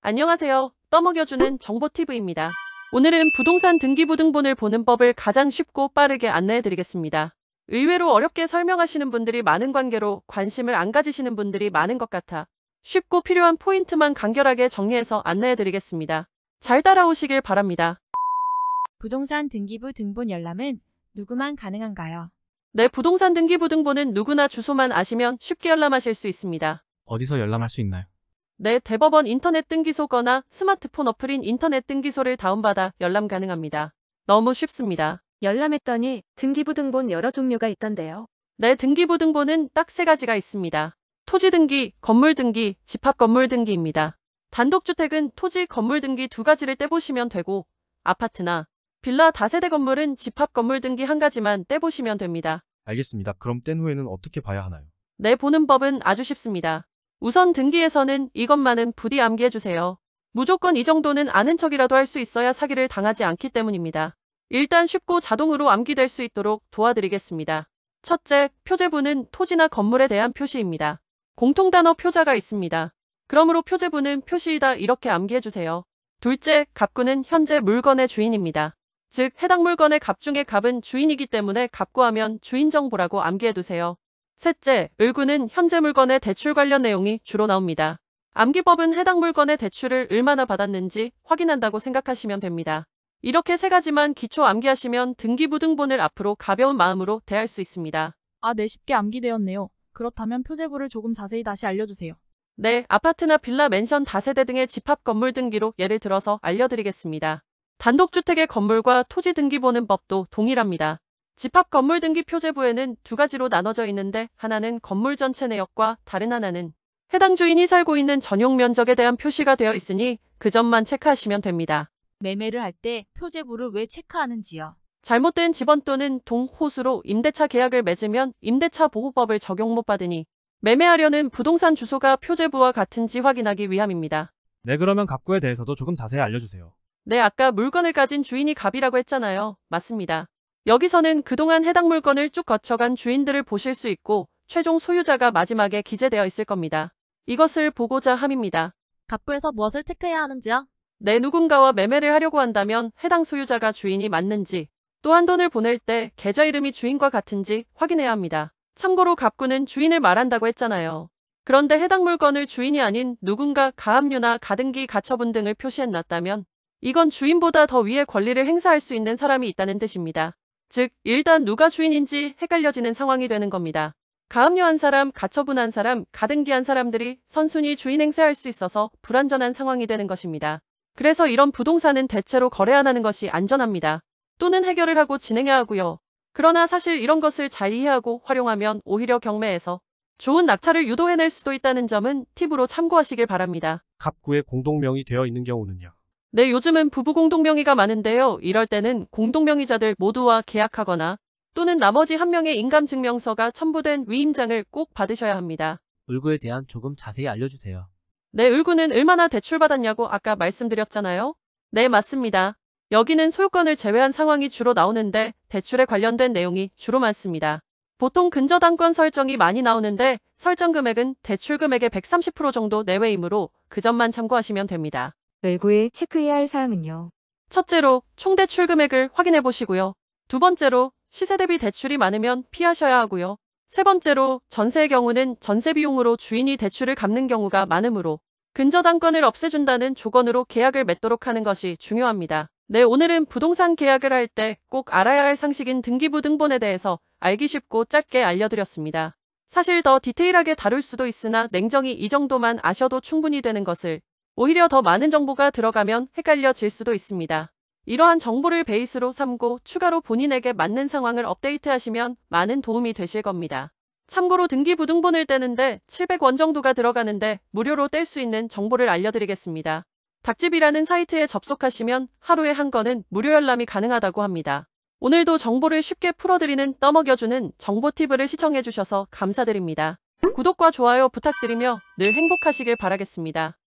안녕하세요. 떠먹여주는 정보TV입니다. 오늘은 부동산 등기부등본을 보는 법을 가장 쉽고 빠르게 안내해드리겠습니다. 의외로 어렵게 설명하시는 분들이 많은 관계로 관심을 안 가지시는 분들이 많은 것 같아 쉽고 필요한 포인트만 간결하게 정리해서 안내해드리겠습니다. 잘 따라오시길 바랍니다. 부동산 등기부 등본 열람은 누구만 가능한가요? 네, 부동산 등기부등본은 누구나 주소만 아시면 쉽게 열람하실 수 있습니다. 어디서 열람할 수 있나요? 네, 대법원 인터넷 등기소거나 스마트폰 어플인 인터넷 등기소를 다운받아 열람 가능합니다. 너무 쉽습니다. 열람했더니 등기부등본 여러 종류가 있던데요. 네, 등기부등본은 딱 3가지가 있습니다. 토지 등기, 건물 등기, 집합 건물 등기입니다. 단독주택은 토지, 건물 등기 2가지를 떼보시면 되고, 아파트나 빌라 다세대 건물은 집합 건물 등기 1가지만 떼보시면 됩니다. 알겠습니다. 그럼 뗀 후에는 어떻게 봐야 하나요? 네, 보는 법은 아주 쉽습니다. 우선 등기에서는 이것만은 부디 암기해주세요. 무조건 이 정도는 아는 척이라도 할 수 있어야 사기를 당하지 않기 때문입니다. 일단 쉽고 자동으로 암기될 수 있도록 도와드리겠습니다. 첫째, 표제부는 토지나 건물에 대한 표시입니다. 공통단어 표자가 있습니다. 그러므로 표제부는 표시이다 이렇게 암기해주세요. 둘째, 갑구는 현재 물건의 주인입니다. 즉, 해당 물건의 갑 중에 갑은 주인이기 때문에 갑구하면 주인정보라고 암기해두세요. 셋째, 을구는 현재 물건의 대출 관련 내용이 주로 나옵니다. 암기법은 해당 물건의 대출을 얼마나 받았는지 확인한다고 생각하시면 됩니다. 이렇게 3가지만 기초 암기하시면 등기부등본을 앞으로 가벼운 마음으로 대할 수 있습니다. 네, 쉽게 암기되었네요. 그렇다면 표제부를 조금 자세히 다시 알려주세요. 네, 아파트나 빌라, 맨션, 다세대 등의 집합 건물 등기로 예를 들어서 알려드리겠습니다. 단독주택의 건물과 토지 등기 보는 법도 동일합니다. 집합 건물 등기 표제부에는 2가지로 나눠져 있는데 하나는 건물 전체 내역과 다른 하나는 해당 주인이 살고 있는 전용 면적에 대한 표시가 되어 있으니 그 점만 체크하시면 됩니다. 매매를 할 때 표제부를 왜 체크하는지요? 잘못된 집원 또는 동호수로 임대차 계약을 맺으면 임대차 보호법을 적용 못 받으니 매매하려는 부동산 주소가 표제부와 같은지 확인하기 위함입니다. 네, 그러면 갑구에 대해서도 조금 자세히 알려주세요. 네, 아까 물건을 가진 주인이 갑이라고 했잖아요. 맞습니다. 여기서는 그동안 해당 물건을 쭉 거쳐간 주인들을 보실 수 있고 최종 소유자가 마지막에 기재되어 있을 겁니다. 이것을 보고자 함입니다. 갑구에서 무엇을 체크해야 하는지요? 네, 누군가와 매매를 하려고 한다면 해당 소유자가 주인이 맞는지, 또한 돈을 보낼 때 계좌 이름이 주인과 같은지 확인해야 합니다. 참고로 갑구는 주인을 말한다고 했잖아요. 그런데 해당 물건을 주인이 아닌 누군가 가압류나 가등기, 가처분 등을 표시해놨다면 이건 주인보다 더 위의 권리를 행사할 수 있는 사람이 있다는 뜻입니다. 즉, 일단 누가 주인인지 헷갈려지는 상황이 되는 겁니다. 가압류한 사람, 가처분한 사람, 가등기한 사람들이 선순위 주인 행세할 수 있어서 불안전한 상황이 되는 것입니다. 그래서 이런 부동산은 대체로 거래 안 하는 것이 안전합니다. 또는 해결을 하고 진행해야 하고요. 그러나 사실 이런 것을 잘 이해하고 활용하면 오히려 경매에서 좋은 낙찰을 유도해낼 수도 있다는 점은 팁으로 참고하시길 바랍니다. 갑구에 공동명의 되어 있는 경우는요? 네, 요즘은 부부 공동명의가 많은데요. 이럴 때는 공동명의자들 모두와 계약하거나 또는 나머지 한 명의 인감증명서가 첨부된 위임장을 꼭 받으셔야 합니다. 을구에 대한 조금 자세히 알려주세요. 네, 을구는 얼마나 대출받았냐고 아까 말씀드렸잖아요. 네, 맞습니다. 여기는 소유권을 제외한 상황이 주로 나오는데 대출에 관련된 내용이 주로 많습니다. 보통 근저당권 설정이 많이 나오는데 설정 금액은 대출 금액의 130% 정도 내외이므로 그 점만 참고하시면 됩니다. 을구에 체크해야 할 사항은요. 첫째로 총 대출 금액을 확인해 보시고요. 두 번째로 시세 대비 대출이 많으면 피하셔야 하고요. 세 번째로 전세의 경우는 전세 비용으로 주인이 대출을 갚는 경우가 많으므로 근저당권을 없애준다는 조건으로 계약을 맺도록 하는 것이 중요합니다. 네, 오늘은 부동산 계약을 할 때 꼭 알아야 할 상식인 등기부등본에 대해서 알기 쉽고 짧게 알려드렸습니다. 사실 더 디테일하게 다룰 수도 있으나 냉정히 이 정도만 아셔도 충분히 되는 것을 오히려 더 많은 정보가 들어가면 헷갈려질 수도 있습니다. 이러한 정보를 베이스로 삼고 추가로 본인에게 맞는 상황을 업데이트하시면 많은 도움이 되실 겁니다. 참고로 등기부등본을 떼는데 700원 정도가 들어가는데 무료로 뗄 수 있는 정보를 알려드리겠습니다. 닭집이라는 사이트에 접속하시면 하루에 한 건은 무료 열람이 가능하다고 합니다. 오늘도 정보를 쉽게 풀어드리는 떠먹여주는 정보TV를 시청해주셔서 감사드립니다. 구독과 좋아요 부탁드리며 늘 행복하시길 바라겠습니다.